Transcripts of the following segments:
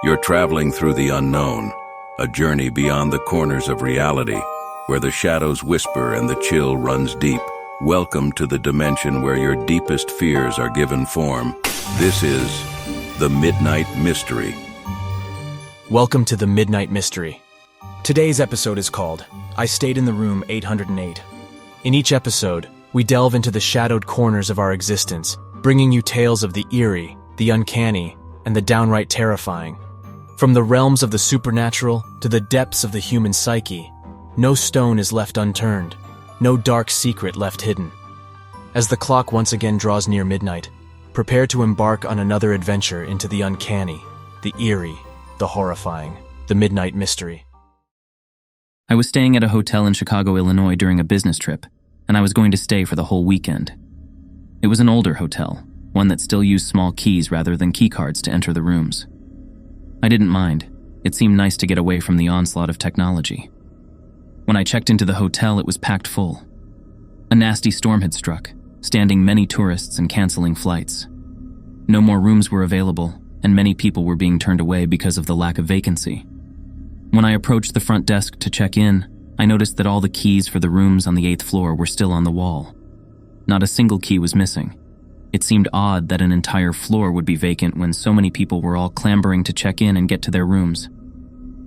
You're traveling through the unknown, a journey beyond the corners of reality, where the shadows whisper and the chill runs deep. Welcome to the dimension where your deepest fears are given form. This is the Midnight Mystery. Welcome to the Midnight Mystery. Today's episode is called I Stayed in the Room 808. In each episode, we delve into the shadowed corners of our existence, bringing you tales of the eerie, the uncanny, and the downright terrifying. From the realms of the supernatural to the depths of the human psyche, no stone is left unturned, no dark secret left hidden. As the clock once again draws near midnight, prepare to embark on another adventure into the uncanny, the eerie, the horrifying, the Midnight Mystery. I was staying at a hotel in Chicago, Illinois during a business trip, and I was going to stay for the whole weekend. It was an older hotel, one that still used small keys rather than key cards to enter the rooms. I didn't mind. It seemed nice to get away from the onslaught of technology. When I checked into the hotel, it was packed full. A nasty storm had struck, standing many tourists and canceling flights. No more rooms were available, and many people were being turned away because of the lack of vacancy. When I approached the front desk to check in, I noticed that all the keys for the rooms on the 8th floor were still on the wall. Not a single key was missing. It seemed odd that an entire floor would be vacant when so many people were all clambering to check in and get to their rooms.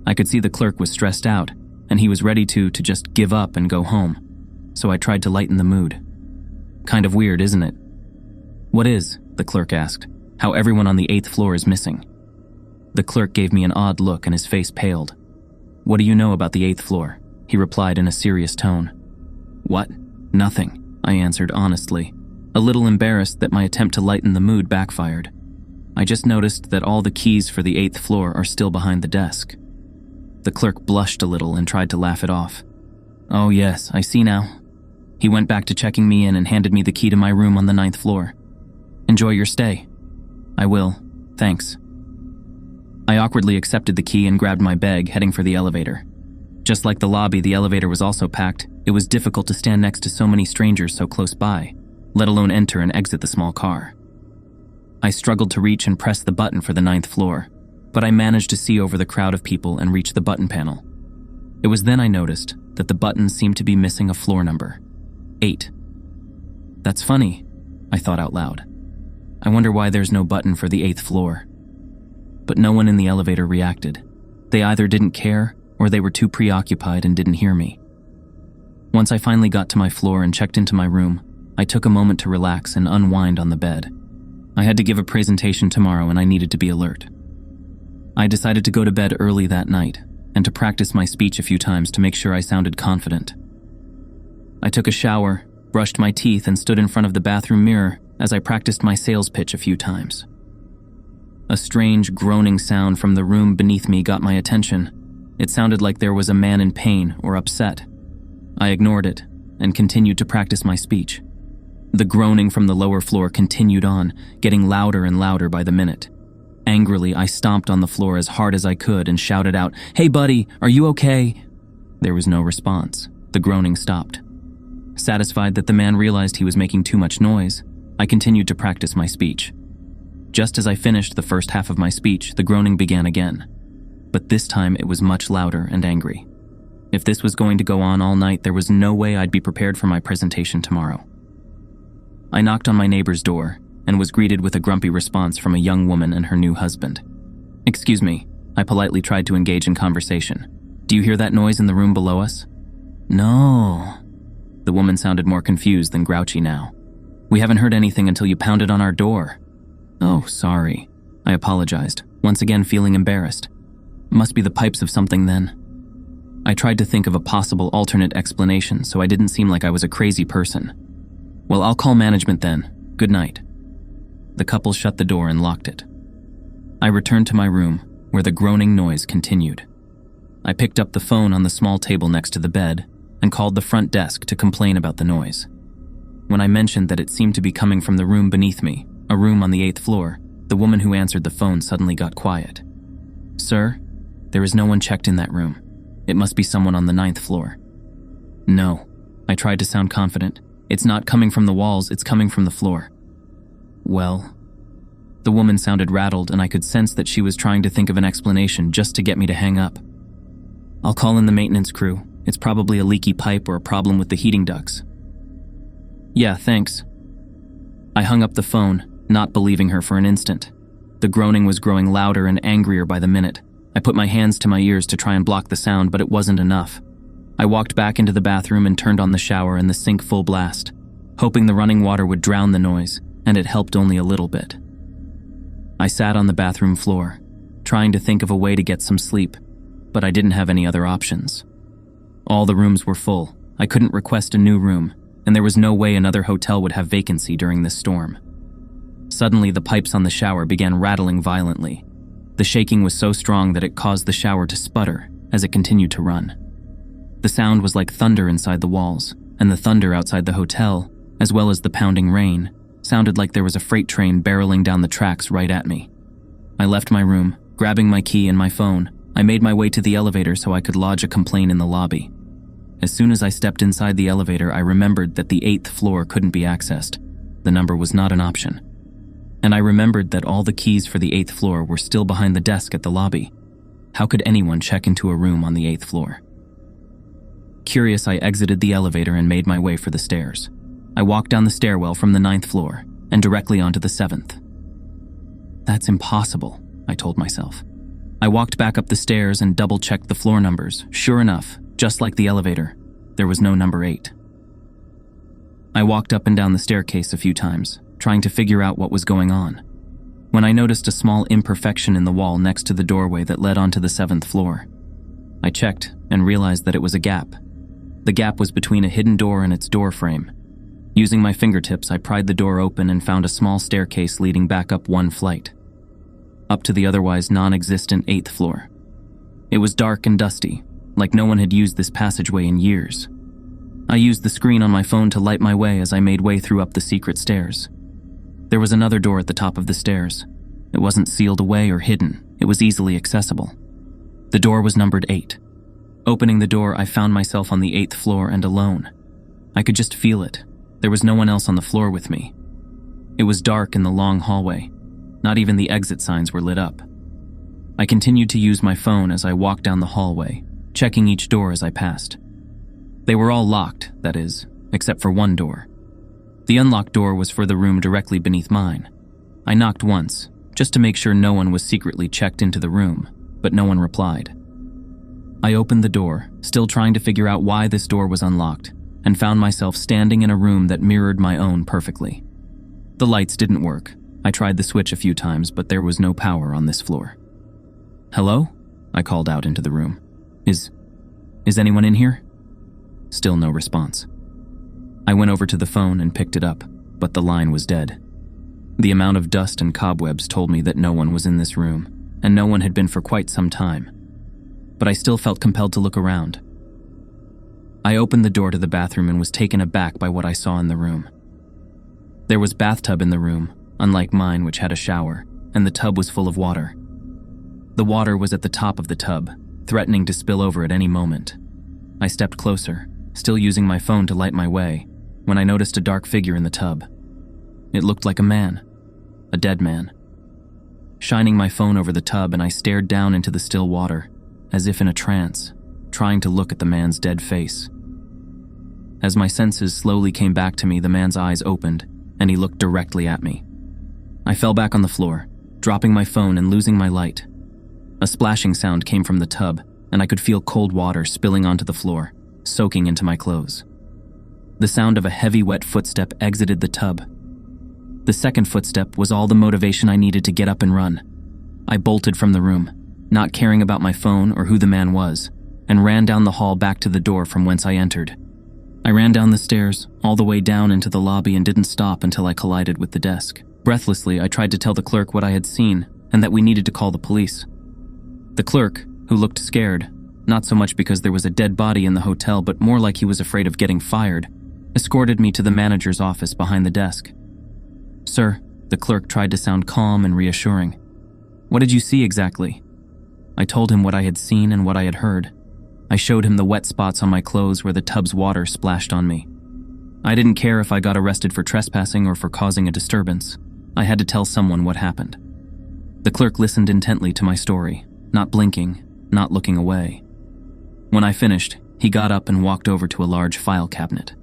I could see the clerk was stressed out, and he was ready to just give up and go home, so I tried to lighten the mood. Kind of weird, isn't it? "What is?" the clerk asked. "How everyone on the 8th floor is missing." The clerk gave me an odd look and his face paled. "What do you know about the 8th floor?" he replied in a serious tone. "What? Nothing," I answered honestly, a little embarrassed that my attempt to lighten the mood backfired. "I just noticed that all the keys for the 8th floor are still behind the desk." The clerk blushed a little and tried to laugh it off. "Oh yes, I see now." He went back to checking me in and handed me the key to my room on the 9th floor. "Enjoy your stay." "I will, thanks." I awkwardly accepted the key and grabbed my bag, heading for the elevator. Just like the lobby, the elevator was also packed. It was difficult to stand next to so many strangers so close by, let alone enter and exit the small car. I struggled to reach and press the button for the 9th floor, but I managed to see over the crowd of people and reach the button panel. It was then I noticed that the button seemed to be missing a floor number, 8. "That's funny," I thought out loud. "I wonder why there's no button for the 8th floor." But no one in the elevator reacted. They either didn't care or they were too preoccupied and didn't hear me. Once I finally got to my floor and checked into my room, I took a moment to relax and unwind on the bed. I had to give a presentation tomorrow and I needed to be alert. I decided to go to bed early that night and to practice my speech a few times to make sure I sounded confident. I took a shower, brushed my teeth, and stood in front of the bathroom mirror as I practiced my sales pitch a few times. A strange groaning sound from the room beneath me got my attention. It sounded like there was a man in pain or upset. I ignored it and continued to practice my speech. The groaning from the lower floor continued on, getting louder and louder by the minute. Angrily, I stomped on the floor as hard as I could and shouted out, "Hey buddy, are you okay?" There was no response. The groaning stopped. Satisfied that the man realized he was making too much noise, I continued to practice my speech. Just as I finished the first half of my speech, the groaning began again. But this time it was much louder and angry. If this was going to go on all night, there was no way I'd be prepared for my presentation tomorrow. I knocked on my neighbor's door and was greeted with a grumpy response from a young woman and her new husband. "Excuse me," I politely tried to engage in conversation. "Do you hear that noise in the room below us?" "No." The woman sounded more confused than grouchy now. "We haven't heard anything until you pounded on our door." "Oh, sorry." I apologized, once again feeling embarrassed. "Must be the pipes of something then." I tried to think of a possible alternate explanation so I didn't seem like I was a crazy person. "Well, I'll call management then. Good night." The couple shut the door and locked it. I returned to my room, where the groaning noise continued. I picked up the phone on the small table next to the bed and called the front desk to complain about the noise. When I mentioned that it seemed to be coming from the room beneath me, a room on the 8th floor, the woman who answered the phone suddenly got quiet. "Sir, there is no one checked in that room. It must be someone on the 9th floor." "No," I tried to sound confident. "It's not coming from the walls, it's coming from the floor." "Well, The woman sounded rattled, and I could sense that she was trying to think of an explanation just to get me to hang up. "I'll call in the maintenance crew. It's probably a leaky pipe or a problem with the heating ducts." "Yeah, thanks." I hung up the phone, not believing her for an instant. The groaning was growing louder and angrier by the minute. I put my hands to my ears to try and block the sound, but it wasn't enough. I walked back into the bathroom and turned on the shower and the sink full blast, hoping the running water would drown the noise, and it helped only a little bit. I sat on the bathroom floor, trying to think of a way to get some sleep, but I didn't have any other options. All the rooms were full. I couldn't request a new room, and there was no way another hotel would have vacancy during this storm. Suddenly, the pipes on the shower began rattling violently. The shaking was so strong that it caused the shower to sputter as it continued to run. The sound was like thunder inside the walls, and the thunder outside the hotel, as well as the pounding rain, sounded like there was a freight train barreling down the tracks right at me. I left my room, grabbing my key and my phone. I made my way to the elevator so I could lodge a complaint in the lobby. As soon as I stepped inside the elevator, I remembered that the 8th floor couldn't be accessed. The number was not an option. And I remembered that all the keys for the 8th floor were still behind the desk at the lobby. How could anyone check into a room on the 8th floor? Curious, I exited the elevator and made my way for the stairs. I walked down the stairwell from the 9th floor and directly onto the 7th. That's impossible, I told myself. I walked back up the stairs and double-checked the floor numbers. Sure enough, just like the elevator, there was no number 8. I walked up and down the staircase a few times, trying to figure out what was going on, when I noticed a small imperfection in the wall next to the doorway that led onto the 7th floor. I checked and realized that it was a gap. The gap was between a hidden door and its door frame. Using my fingertips, I pried the door open and found a small staircase leading back up one flight, up to the otherwise non-existent 8th floor. It was dark and dusty, like no one had used this passageway in years. I used the screen on my phone to light my way as I made way through up the secret stairs. There was another door at the top of the stairs. It wasn't sealed away or hidden. It was easily accessible. The door was numbered 8. Opening the door, I found myself on the 8th floor and alone. I could just feel it. There was no one else on the floor with me. It was dark in the long hallway. Not even the exit signs were lit up. I continued to use my phone as I walked down the hallway, checking each door as I passed. They were all locked, that is, except for one door. The unlocked door was for the room directly beneath mine. I knocked once, just to make sure no one was secretly checked into the room, but no one replied. I opened the door, still trying to figure out why this door was unlocked, and found myself standing in a room that mirrored my own perfectly. The lights didn't work. I tried the switch a few times, but there was no power on this floor. "Hello?" I called out into the room. Is anyone in here?" Still no response. I went over to the phone and picked it up, but the line was dead. The amount of dust and cobwebs told me that no one was in this room, and no one had been for quite some time. But I still felt compelled to look around. I opened the door to the bathroom and was taken aback by what I saw in the room. There was a bathtub in the room, unlike mine, which had a shower, and the tub was full of water. The water was at the top of the tub, threatening to spill over at any moment. I stepped closer, still using my phone to light my way, when I noticed a dark figure in the tub. It looked like a man, a dead man. Shining my phone over the tub, and I stared down into the still water, as if in a trance, trying to look at the man's dead face. As my senses slowly came back to me, the man's eyes opened, and he looked directly at me. I fell back on the floor, dropping my phone and losing my light. A splashing sound came from the tub, and I could feel cold water spilling onto the floor, soaking into my clothes. The sound of a heavy, wet footstep exited the tub. The second footstep was all the motivation I needed to get up and run. I bolted from the room, not caring about my phone or who the man was, and ran down the hall back to the door from whence I entered. I ran down the stairs, all the way down into the lobby, and didn't stop until I collided with the desk. Breathlessly, I tried to tell the clerk what I had seen and that we needed to call the police. The clerk, who looked scared, not so much because there was a dead body in the hotel, but more like he was afraid of getting fired, escorted me to the manager's office behind the desk. "Sir," the clerk tried to sound calm and reassuring. "What did you see exactly?" I told him what I had seen and what I had heard. I showed him the wet spots on my clothes where the tub's water splashed on me. I didn't care if I got arrested for trespassing or for causing a disturbance. I had to tell someone what happened. The clerk listened intently to my story, not blinking, not looking away. When I finished, he got up and walked over to a large file cabinet.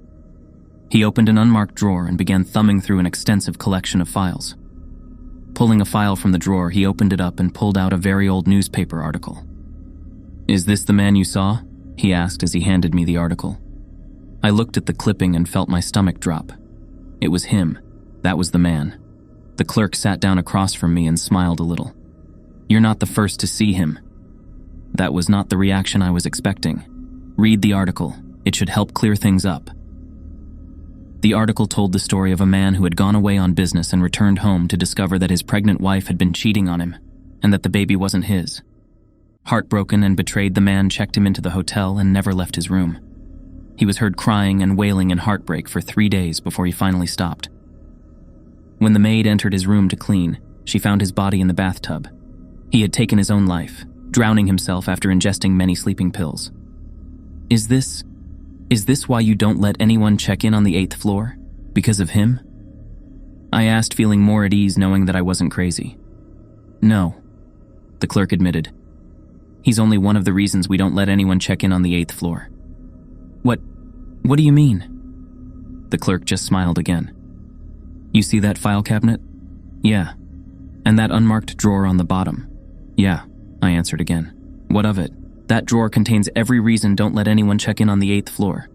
He opened an unmarked drawer and began thumbing through an extensive collection of files. Pulling a file from the drawer, he opened it up and pulled out a very old newspaper article. "Is this the man you saw?" he asked as he handed me the article. I looked at the clipping and felt my stomach drop. It was him. That was the man. The clerk sat down across from me and smiled a little. "You're not the first to see him." That was not the reaction I was expecting. "Read the article. It should help clear things up." The article told the story of a man who had gone away on business and returned home to discover that his pregnant wife had been cheating on him and that the baby wasn't his. Heartbroken and betrayed, the man checked him into the hotel and never left his room. He was heard crying and wailing in heartbreak for 3 days before he finally stopped. When the maid entered his room to clean, she found his body in the bathtub. He had taken his own life, drowning himself after ingesting many sleeping pills. Is this why you don't let anyone check in on the 8th floor? Because of him?" I asked, feeling more at ease knowing that I wasn't crazy. "No," the clerk admitted. "He's only one of the reasons we don't let anyone check in on the 8th floor." What do you mean?" The clerk just smiled again. "You see that file cabinet?" "Yeah." "And that unmarked drawer on the bottom?" "Yeah," I answered again. "What of it?" "That drawer contains every reason don't let anyone check in on the 8th floor.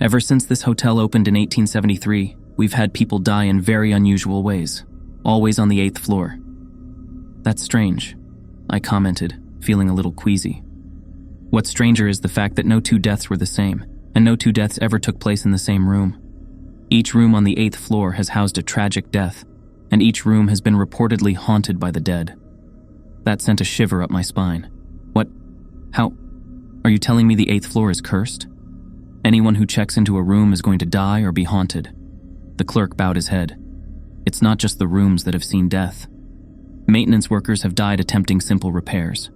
Ever since this hotel opened in 1873, we've had people die in very unusual ways, always on the 8th floor." "That's strange," I commented, feeling a little queasy. "What's stranger is the fact that no 2 deaths were the same, and no 2 deaths ever took place in the same room. Each room on the 8th floor has housed a tragic death, and each room has been reportedly haunted by the dead." That sent a shiver up my spine. How? Are you telling me the 8th floor is cursed? Anyone who checks into a room is going to die or be haunted? The clerk bowed his head. "It's not just the rooms that have seen death. Maintenance workers have died attempting simple repairs.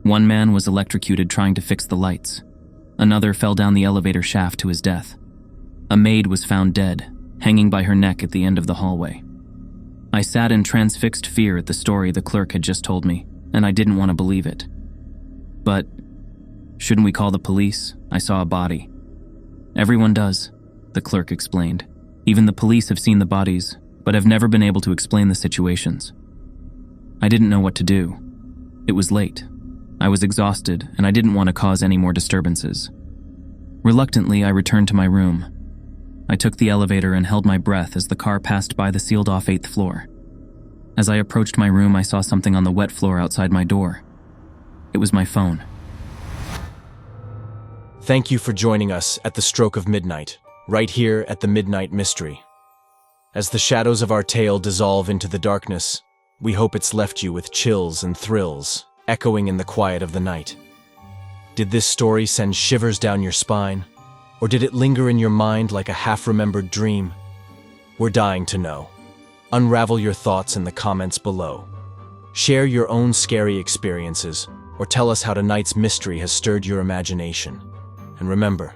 One man was electrocuted trying to fix the lights. Another fell down the elevator shaft to his death. A maid was found dead, hanging by her neck at the end of the hallway." I sat in transfixed fear at the story the clerk had just told me, and I didn't want to believe it. "But shouldn't we call the police? I saw a body." "Everyone does," the clerk explained. "Even the police have seen the bodies, but have never been able to explain the situations." I didn't know what to do. It was late. I was exhausted, and I didn't want to cause any more disturbances. Reluctantly, I returned to my room. I took the elevator and held my breath as the car passed by the sealed-off 8th floor. As I approached my room, I saw something on the wet floor outside my door. It was my phone. Thank you for joining us at the stroke of midnight, right here at the Midnight Mystery. As the shadows of our tale dissolve into the darkness, we hope it's left you with chills and thrills, echoing in the quiet of the night. Did this story send shivers down your spine? Or did it linger in your mind like a half-remembered dream? We're dying to know. Unravel your thoughts in the comments below. Share your own scary experiences, or tell us how tonight's mystery has stirred your imagination. And remember,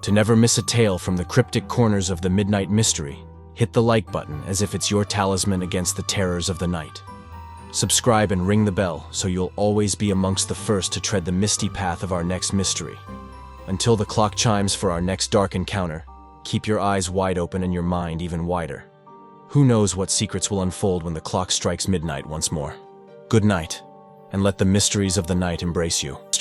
to never miss a tale from the cryptic corners of the Midnight Mystery, hit the like button as if it's your talisman against the terrors of the night. Subscribe and ring the bell so you'll always be amongst the first to tread the misty path of our next mystery. Until the clock chimes for our next dark encounter, keep your eyes wide open and your mind even wider. Who knows what secrets will unfold when the clock strikes midnight once more. Good night, and let the mysteries of the night embrace you.